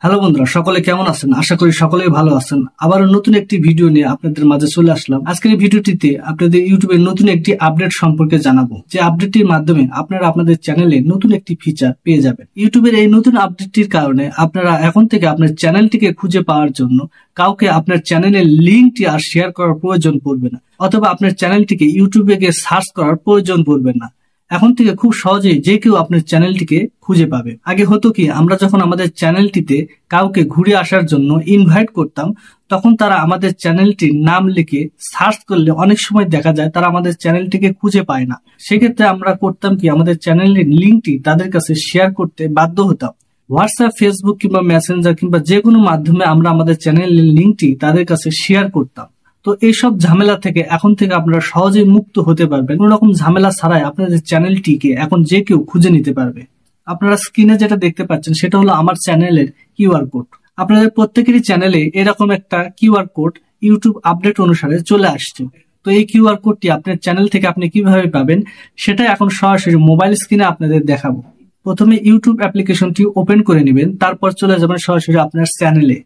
Hello বন্ধুরা, সকলে কেমন আছেন? আশা করি সকলেই ভালো আছেন। আবার নতুন একটি ভিডিও নিয়ে আপনাদের মাঝে চলে আসলাম। আজকের এই ভিডিওটিতে আপনাদের ইউটিউবের নতুন একটি আপডেট সম্পর্কে জানাবো, যে আপডেটটির মাধ্যমে আপনারা আপনাদের চ্যানেলে নতুন একটি ফিচার পেয়ে যাবেন। ইউটিউবের এই নতুন আপডেটটির কারণে আপনারা এখন থেকে আপনার চ্যানেলটিকে খুঁজে পাওয়ার জন্য কাউকে আপনার চ্যানেলের লিঙ্কটি আর শেয়ার করার প্রয়োজন পড়বে না, অথবা আপনার চ্যানেলটিকে ইউটিউবে গিয়ে সার্চ করার প্রয়োজন পড়বে না। এখন থেকে খুব সহজেই যে কেউ আপনার চ্যানেলটিকে খুঁজে পাবে। আগে হতো কি, আমরা যখন আমাদের চ্যানেলটিতে কাউকে ঘুরে আসার জন্য ইনভাইট করতাম, তখন তারা আমাদের চ্যানেলটির নাম লিখে সার্চ করলে অনেক সময় দেখা যায় তারা আমাদের চ্যানেলটিকে খুঁজে পায় না। সেক্ষেত্রে আমরা করতাম কি, আমাদের চ্যানেলের লিঙ্কটি তাদের কাছে শেয়ার করতে বাধ্য হতাম। হোয়াটসঅ্যাপ, ফেসবুক কিংবা মেসেঞ্জার কিংবা যে কোনো মাধ্যমে আমরা আমাদের চ্যানেলের লিঙ্কটি তাদের কাছে শেয়ার করতাম। তো এইসব ঝামেলা থেকে এখন থেকে আপনারা সহজেই মুক্ত হতে পারবেন। কোনো রকম ঝামেলা ছাড়াই আপনাদের চ্যানেলটিকে এখন যে কেউ খুঁজে নিতে পারবে। আপনারা স্ক্রিনে যেটা দেখতে পাচ্ছেন সেটা হলো আমার চ্যানেলের কিউআর কোড। আপনাদের প্রত্যেকেরই চ্যানেলে এরকম একটা কিউআর কোড ইউটিউব আপডেট অনুসারে চলে আসছে। তো এই কিউআর কোডটি আপনার চ্যানেল থেকে আপনি কিভাবে পাবেন সেটা এখন সরাসরি মোবাইল স্ক্রিনে আপনাদের দেখাবো। প্রথমে ইউটিউব অ্যাপ্লিকেশনটি ওপেন করে নেবেন, তারপর চলে যাবেন সরাসরি আপনার চ্যানেলে।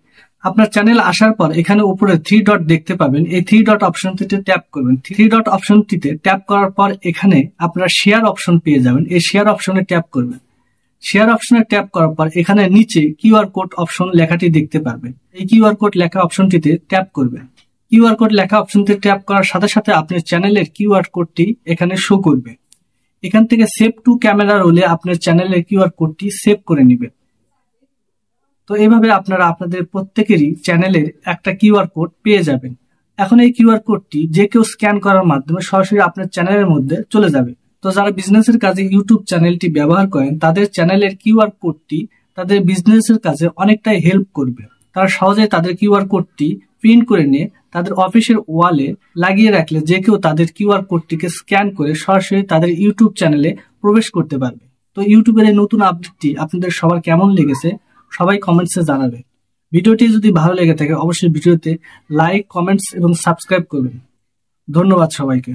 আপনার চ্যানেল আসার পর এখানে উপরে 3 ডট দেখতে পাবেন, এই 3 ডট অপশনটিতে ট্যাপ করবেন। 3 ডট অপশনটিতে ট্যাপ করার পর এখানে আপনারা শেয়ার অপশন পেয়ে যাবেন, এই শেয়ার অপশনে ট্যাপ করবেন। শেয়ার অপশনে ট্যাপ করার পর এখানে নিচে কিউআর কোড অপশন লেখাটি দেখতে পারবেন, এই কিউআর কোড লেখা অপশনটিতে ট্যাপ করবেন। কিউআর কোড লেখা অপশনটিতে ট্যাপ করার সাথে সাথে আপনার চ্যানেলের কিউআর কোডটি এখানে শো করবে। এখান থেকে সেভ টু ক্যামেরা রোলে আপনার চ্যানেলের কিউআর কোডটি সেভ করে নেবেন। তো এইভাবে আপনারা আপনাদের প্রত্যেকেরই চ্যানেলের একটা কিউআর কোড পেয়ে যাবেন। এখন এই কিউআর কোডটি যে কেউ স্ক্যান করার মাধ্যমে সরাসরি আপনার চ্যানেলের মধ্যে চলে যাবে। তো যারা বিজনেসের কাজে ইউটিউব চ্যানেলটি ব্যবহার করেন, তাদের চ্যানেলের কিউআর কোডটি তাদের বিজনেসের কাজে অনেকটাই হেল্প করবে। তারা সহজে তাদের কিউআর কোডটি প্রিন্ট করে নিয়ে তাদের অফিসের ওয়ালে লাগিয়ে রাখলে যে কেউ তাদের কিউআর কোডটিকে স্ক্যান করে সরাসরি তাদের ইউটিউব চ্যানেলে প্রবেশ করতে পারবে। তো ইউটিউবের এই নতুন আপডেটটি আপনাদের সবার কেমন লেগেছে সবাই কমেন্টসে জানাবে। ভিডিওটি যদি ভালো লেগে থাকে অবশ্যই ভিডিওতে লাইক, কমেন্টস এবং সাবস্ক্রাইব করবেন। ধন্যবাদ সবাইকে।